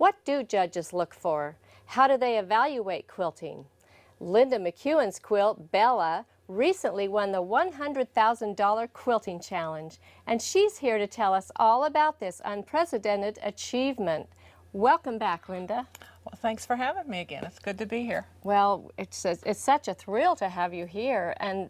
What do judges look for? How do they evaluate quilting? Linda McEwen's quilt, Bella, recently won the $100,000 quilting challenge, and she's here to tell us all about this unprecedented achievement. Welcome back, Linda. Well, thanks for having me again. It's good to be here. Well, it's such a thrill to have you here, and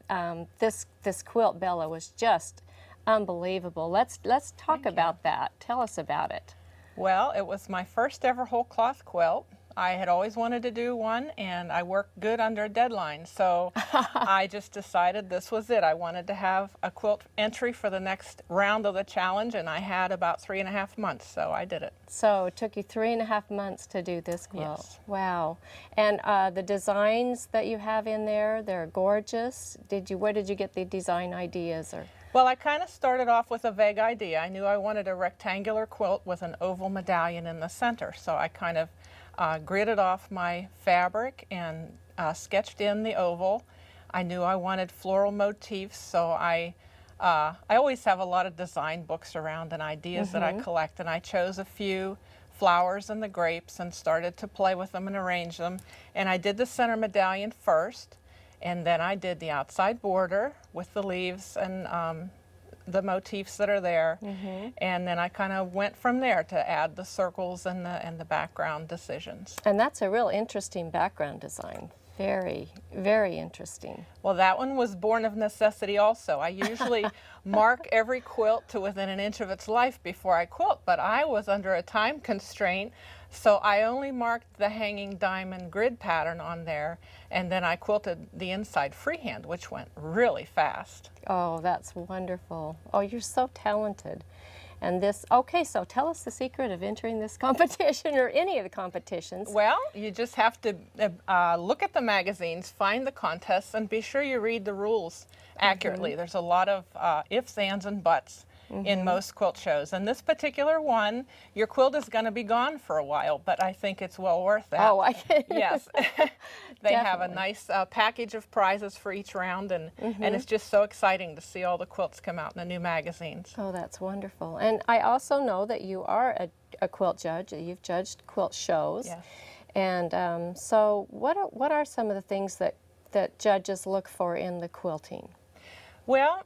this quilt, Bella, was just unbelievable. Let's talk about that. Tell us about it. Well, it was my first ever whole cloth quilt. I had always wanted to do one, and I worked good under a deadline, so I just decided this was it. I wanted to have a quilt entry for the next round of the challenge, and I had about 3.5 months, so I did it. So it took you 3.5 months to do this quilt. Yes. Wow. And the designs that you have in there, they're gorgeous. Where did you get the design ideas? Well, I kind of started off with a vague idea. I knew I wanted a rectangular quilt with an oval medallion in the center, so I kind of gridded off my fabric and sketched in the oval. I knew I wanted floral motifs, so I always have a lot of design books around and ideas that I collect, and I chose a few flowers and the grapes and started to play with them and arrange them. And I did the center medallion first, and then I did the outside border with the leaves and the motifs that are there, and then I kind of went from there to add the circles and the background decisions. And that's a real interesting background design. Very, very interesting. Well, that one was born of necessity also. I usually mark every quilt to within an inch of its life before I quilt, but I was under a time constraint, so I only marked the hanging diamond grid pattern on there, and then I quilted the inside freehand, which went really fast. Oh, that's wonderful. Oh, you're so talented. And okay, so tell us the secret of entering this competition or any of the competitions. Well, you just have to look at the magazines, find the contests, and be sure you read the rules accurately. There's a lot of ifs, ands, and buts in most quilt shows. And this particular one, your quilt is going to be gone for a while, but I think it's well worth that. Oh, I can. Yes. They have a nice package of prizes for each round, and it's just so exciting to see all the quilts come out in the new magazines. Oh, that's wonderful. And I also know that you are a quilt judge. You've judged quilt shows. Yes. And so what are some of the things that judges look for in the quilting? Well,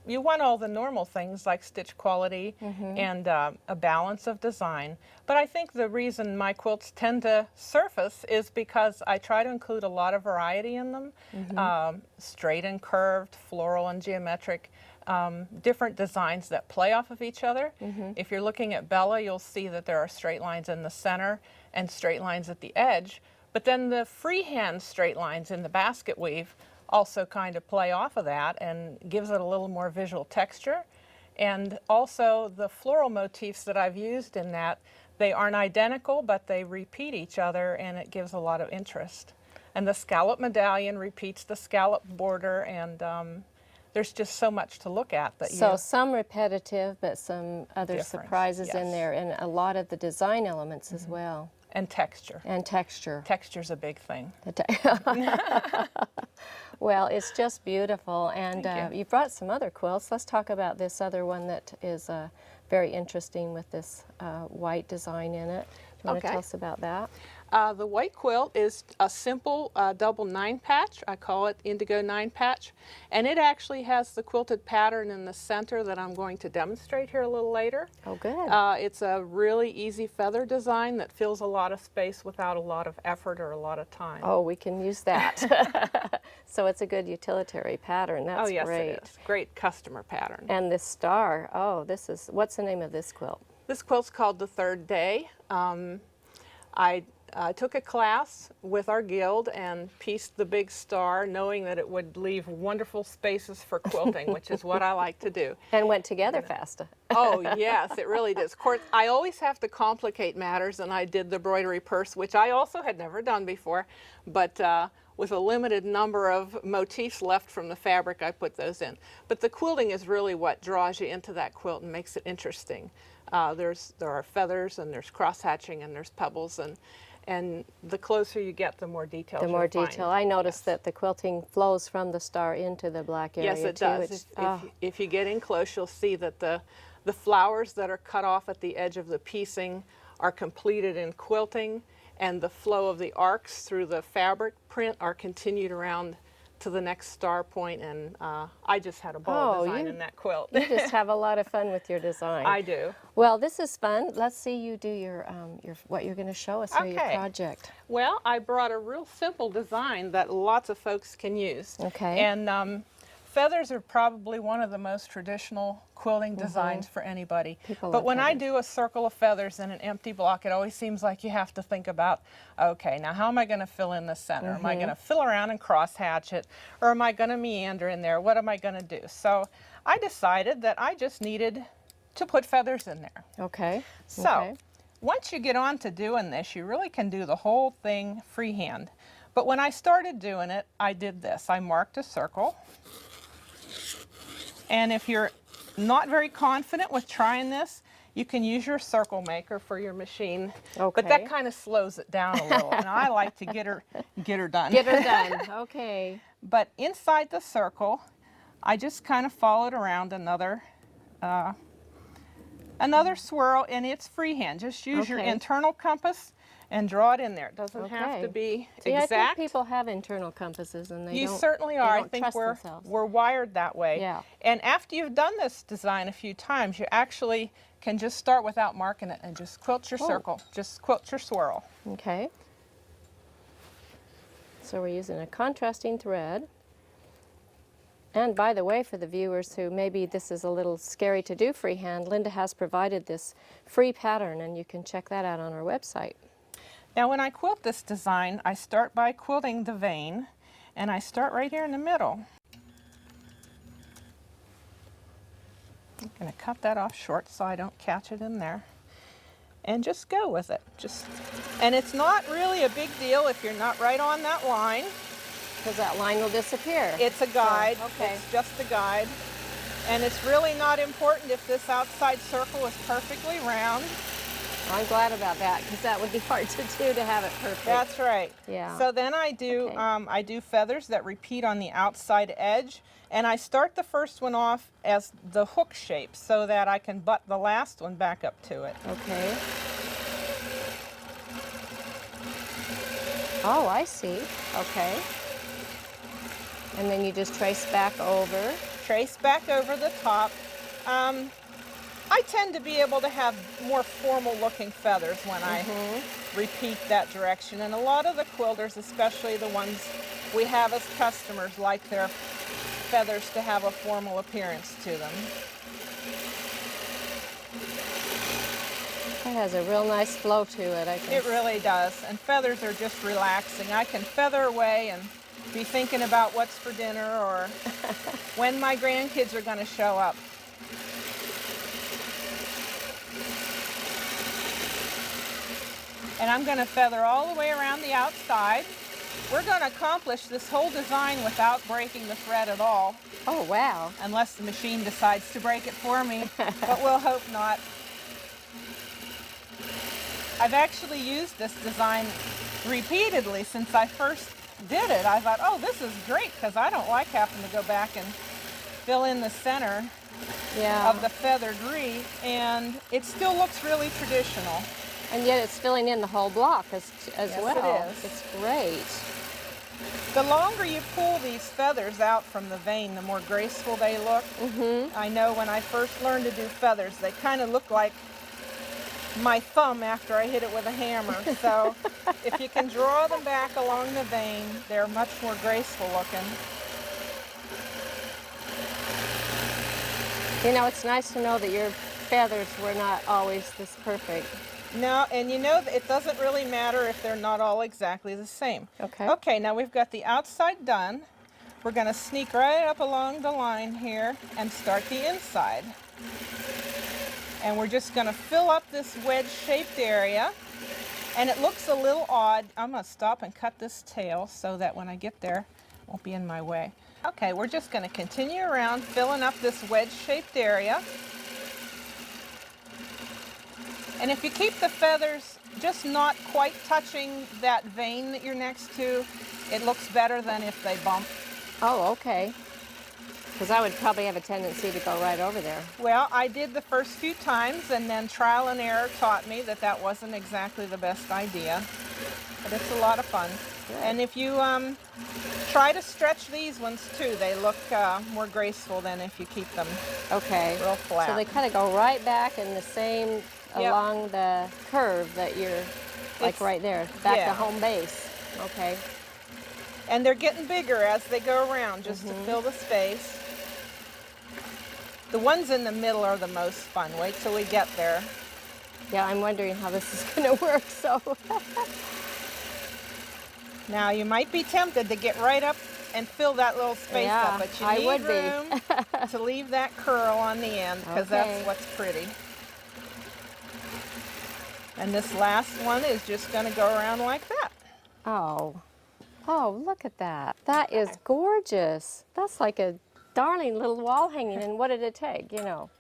you want all the normal things like stitch quality and a balance of design. But I think the reason my quilts tend to surface is because I try to include a lot of variety in them, straight and curved, floral and geometric, different designs that play off of each other. If you're looking at Bella, you'll see that there are straight lines in the center and straight lines at the edge. But then the freehand straight lines in the basket weave also kind of play off of that and gives it a little more visual texture. And also the floral motifs that I've used in that, they aren't identical, but they repeat each other, and it gives a lot of interest. And the scallop medallion repeats the scallop border, and there's just so much to look at. So some repetitive, but some other Difference, surprises in yes. there, and a lot of the design elements as well. And texture. And texture. Texture's a big thing. Well, it's just beautiful, and you brought some other quilts. Let's talk about this other one that is very interesting with this white design in it. Do you want to tell us about that? The white quilt is a simple double 9-patch. I call it Indigo 9-patch, and it actually has the quilted pattern in the center that I'm going to demonstrate here a little later. Oh, good. It's a really easy feather design that fills a lot of space without a lot of effort or a lot of time. Oh, we can use that. So it's a good utilitary pattern. That's oh, yes, great. It is. Great customer pattern. And this star, what's the name of this quilt? This quilt's called The Third Day. I took a class with our guild and pieced the big star, knowing that it would leave wonderful spaces for quilting, which is what I like to do. And went together fast. Oh, yes, it really does. Of course, I always have to complicate matters, and I did the embroidery purse, which I also had never done before, but with a limited number of motifs left from the fabric, I put those in. But the quilting is really what draws you into that quilt and makes it interesting. There are feathers, and there's cross-hatching, and there's pebbles, and the closer you get, the more details The more you'll find. detail. I noticed that the quilting flows from the star into the black area. Yes, it too. does. If you get in close, you'll see that the flowers that are cut off at the edge of the piecing are completed in quilting, and the flow of the arcs through the fabric print are continued around to the next star point, and I just had a ball designing that quilt. You just have a lot of fun with your design. I do. Well, this is fun. Let's see you do your what you're going to show us here, your Okay. project. Well, I brought a real simple design that lots of folks can use. Okay. And feathers are probably one of the most traditional quilting designs for anybody. People But love when I feathers. do a circle of feathers in an empty block, it always seems like you have to think about, okay, now how am I going to fill in the center? Am I going to fill around and cross hatch it? Or am I going to meander in there? What am I going to do? So I decided that I just needed to put feathers in there. Okay. So Okay. once you get on to doing this, you really can do the whole thing freehand. But when I started doing it, I did this. I marked a circle. And if you're not very confident with trying this, you can use your circle maker for your machine. Okay. But that kind of slows it down a little. And I like to get her done. Get her done. Okay. But inside the circle, I just kind of followed around another swirl, and it's freehand. Just use your Okay. internal compass and draw it in there. It doesn't have to be See, I exact. think people have internal compasses, and they You don't. certainly they are. I don't think trust we're themselves. wired that way. Yeah. And after you've done this design a few times, you actually can just start without marking it and just quilt your circle. Just quilt your swirl. Okay. So we're using a contrasting thread. And by the way, for the viewers who maybe this is a little scary to do freehand, Linda has provided this free pattern, and you can check that out on our website. Now when I quilt this design, I start by quilting the vein, and I start right here in the middle. I'm going to cut that off short so I don't catch it in there. And just go with it. And it's not really a big deal if you're not right on that line. Because that line will disappear. It's a guide. okay. It's just a guide. And it's really not important if this outside circle is perfectly round. I'm glad about that, because that would be hard to do, to have it perfect. That's right. Yeah. So then I do I do feathers that repeat on the outside edge, and I start the first one off as the hook shape so that I can butt the last one back up to it. Okay. Oh, I see. Okay. And then you just trace back over. Trace back over the top. I tend to be able to have more formal looking feathers when I repeat that direction, and a lot of the quilters, especially the ones we have as customers, like their feathers to have a formal appearance to them. It has a real nice flow to it, I think. It really does, and feathers are just relaxing. I can feather away and be thinking about what's for dinner or when my grandkids are going to show up. And I'm going to feather all the way around the outside. We're going to accomplish this whole design without breaking the thread at all. Oh, wow. Unless the machine decides to break it for me, but we'll hope not. I've actually used this design repeatedly since I first did it. I thought, oh, this is great, because I don't like having to go back and fill in the center of the feathered wreath, and it still looks really traditional. And yet it's filling in the whole block as Yes, well. it is. It's great. The longer you pull these feathers out from the vein, the more graceful they look. I know when I first learned to do feathers, they kind of look like my thumb after I hit it with a hammer. So if you can draw them back along the vein, they're much more graceful looking. You know, it's nice to know that your feathers were not always this perfect. No, and you know, it doesn't really matter if they're not all exactly the same. Okay. Okay, now we've got the outside done. We're going to sneak right up along the line here and start the inside. And we're just going to fill up this wedge-shaped area. And it looks a little odd. I'm going to stop and cut this tail so that when I get there, it won't be in my way. Okay, we're just going to continue around filling up this wedge-shaped area. And if you keep the feathers just not quite touching that vein that you're next to, it looks better than if they bump. Oh, okay. Because I would probably have a tendency to go right over there. Well, I did the first few times, and then trial and error taught me that that wasn't exactly the best idea. But it's a lot of fun. Good. And if you try to stretch these ones too, they look more graceful than if you keep them Okay. real flat. So they kind of go right back in the same, Yep. along the curve that you're, like It's- right there, back yeah. to home base. Okay. And they're getting bigger as they go around, just to fill the space. The ones in the middle are the most fun. Wait till we get there. Yeah, I'm wondering how this is going to work, so. Now, you might be tempted to get right up and fill that little space Yeah, up, but you I need would be. room to leave that curl on the end, because Okay. that's what's pretty. And this last one is just going to go around like that. Oh. Oh, look at that. That is gorgeous. That's like a darling little wall hanging. And what did it take?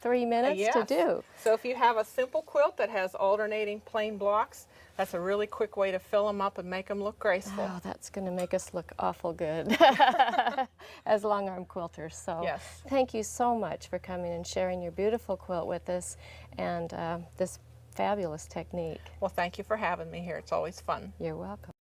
3 minutes to Yes. do. So if you have a simple quilt that has alternating plain blocks, that's a really quick way to fill them up and make them look graceful. Oh, that's going to make us look awful good as longarm quilters. So Yes. thank you so much for coming and sharing your beautiful quilt with us and this fabulous technique. Well, thank you for having me here. It's always fun. You're welcome.